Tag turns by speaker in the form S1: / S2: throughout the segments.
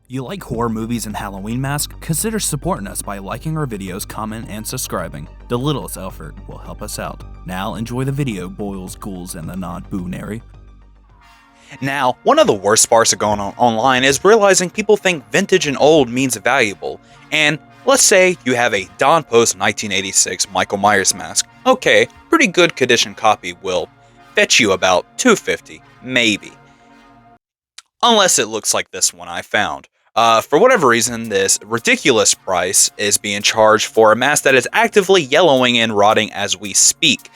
S1: You like horror movies and Halloween masks? Consider supporting us by liking our videos, comment, and subscribing. The littlest effort will help us out. Now enjoy the video, boils, ghouls, and the non-boonary.
S2: Now, one of the worst parts of going on online is realizing people think vintage and old means valuable. And let's say you have a Don Post 1986 Michael Myers mask. Okay, pretty good condition copy will fetch you about $250, maybe. Unless it looks like this one I found. For whatever reason, this ridiculous price is being charged for a mask that is actively yellowing and rotting as we speak.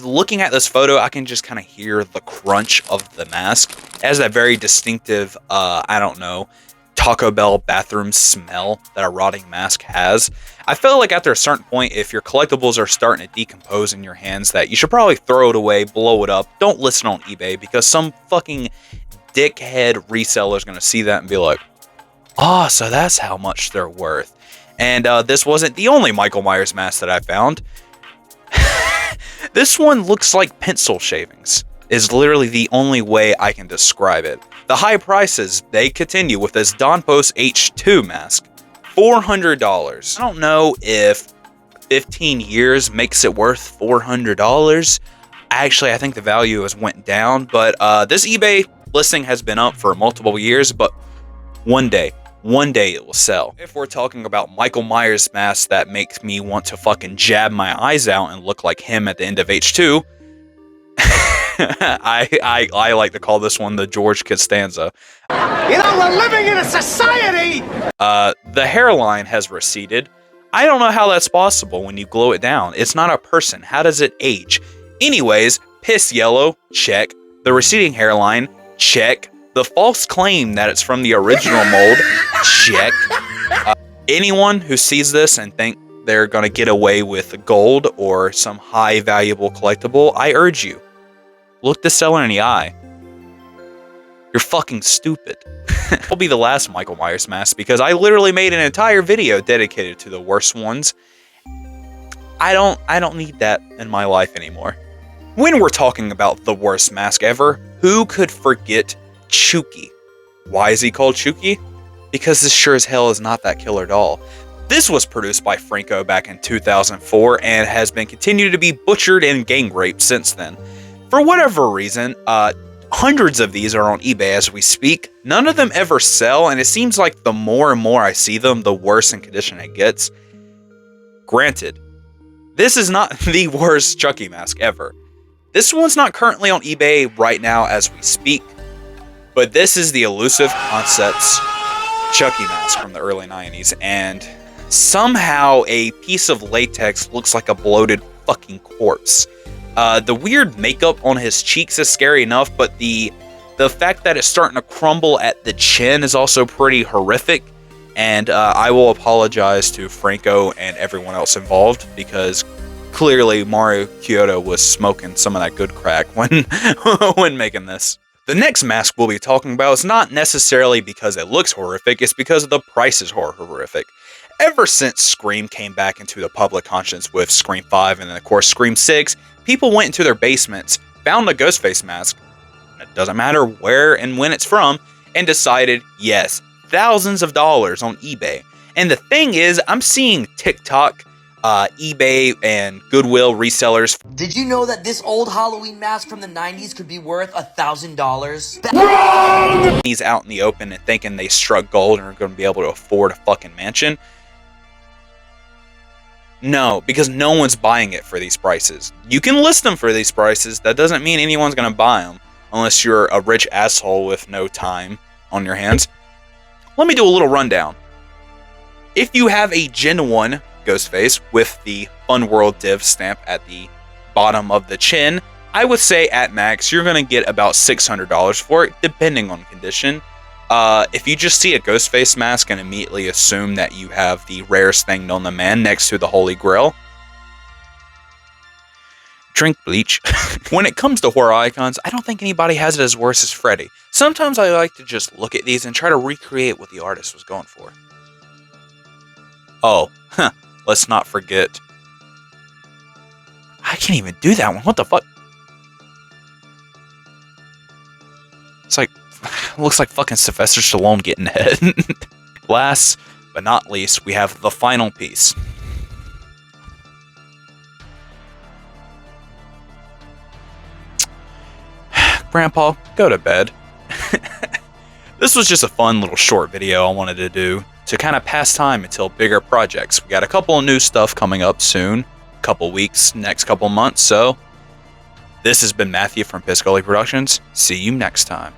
S2: Looking at this photo, I can just kind of hear the crunch of the mask. It has that very distinctive, Taco Bell bathroom smell that a rotting mask has. I feel like after a certain point, if your collectibles are starting to decompose in your hands, that you should probably throw it away, blow it up. Don't list it on eBay, because some fucking dickhead reseller is going to see that and be like, oh, so that's how much they're worth. And this wasn't the only Michael Myers mask that I found. This one looks like pencil shavings, is literally the only way I can describe it. The high prices, they continue with this Don Post H2 mask. $400. I don't know if 15 years makes it worth $400. Actually, I think the value has went down, but this eBay listing has been up for multiple years, but one day it will sell. If we're talking about Michael Myers masks that makes me want to fucking jab my eyes out and look like him at the end of H2, I like to call this one the George Costanza.
S3: You know, we're living in a society!
S2: The hairline has receded. I don't know how that's possible when you glue it down. It's not a person. How does it age? Anyways, piss yellow, check. The receding hairline, check. The false claim that it's from the original mold, check. Anyone who sees this and think they're going to get away with gold or some high valuable collectible, I urge you, look the seller in the eye. You're fucking stupid. I'll be the last Michael Myers mask because I literally made an entire video dedicated to the worst ones. I don't need that in my life anymore. When we're talking about the worst mask ever, who could forget Chucky? Why is he called Chucky? Because this sure as hell is not that killer doll. This was produced by Franco back in 2004 and has been continued to be butchered and gang raped since then. For whatever reason, hundreds of these are on eBay as we speak. None of them ever sell, and it seems like the more and more I see them, the worse in condition it gets. Granted, this is not the worst Chucky mask ever. This one's not currently on eBay right now as we speak, but this is the Elusive Concepts Chucky mask from the early 90s, and somehow a piece of latex looks like a bloated fucking corpse. The weird makeup on his cheeks is scary enough, but the fact that it's starting to crumble at the chin is also pretty horrific, and I will apologize to Franco and everyone else involved, because clearly Mario Kyoto was smoking some of that good crack when making this. The next mask we'll be talking about is not necessarily because it looks horrific, it's because the price is horrific. Ever since Scream came back into the public conscience with Scream 5 and then of course Scream 6, people went into their basements, found a Ghostface mask, it doesn't matter where and when it's from, and decided, yes, thousands of dollars on eBay. And the thing is, I'm seeing TikTok, eBay, and Goodwill resellers.
S4: Did you know that this old Halloween mask from the 90s could be worth $1,000?
S2: He's out in the open and thinking they struck gold and are going to be able to afford a fucking mansion. No, because no one's buying it for these prices. You can list them for these prices. That doesn't mean anyone's going to buy them unless you're a rich asshole with no time on your hands. Let me do a little rundown. If you have a Gen 1 Ghostface with the Fun World Div stamp at the bottom of the chin, I would say at max you're going to get about $600 for it, depending on condition. If you just see a Ghostface mask and immediately assume that you have the rarest thing known to man next to the Holy Grail, drink bleach. When it comes to horror icons, I don't think anybody has it as worse as Freddy. Sometimes I like to just look at these and try to recreate what the artist was going for. Oh, let's not forget. I can't even do that one. What the fuck? It's like, Looks like fucking Sylvester Stallone getting head. Last but not least, we have the final piece. Grandpa, go to bed. This was just a fun little short video I wanted to do to kind of pass time until bigger projects. We got a couple of new stuff coming up soon, couple weeks, next couple months. So this has been Matthew from Piscoli Productions. See you next time.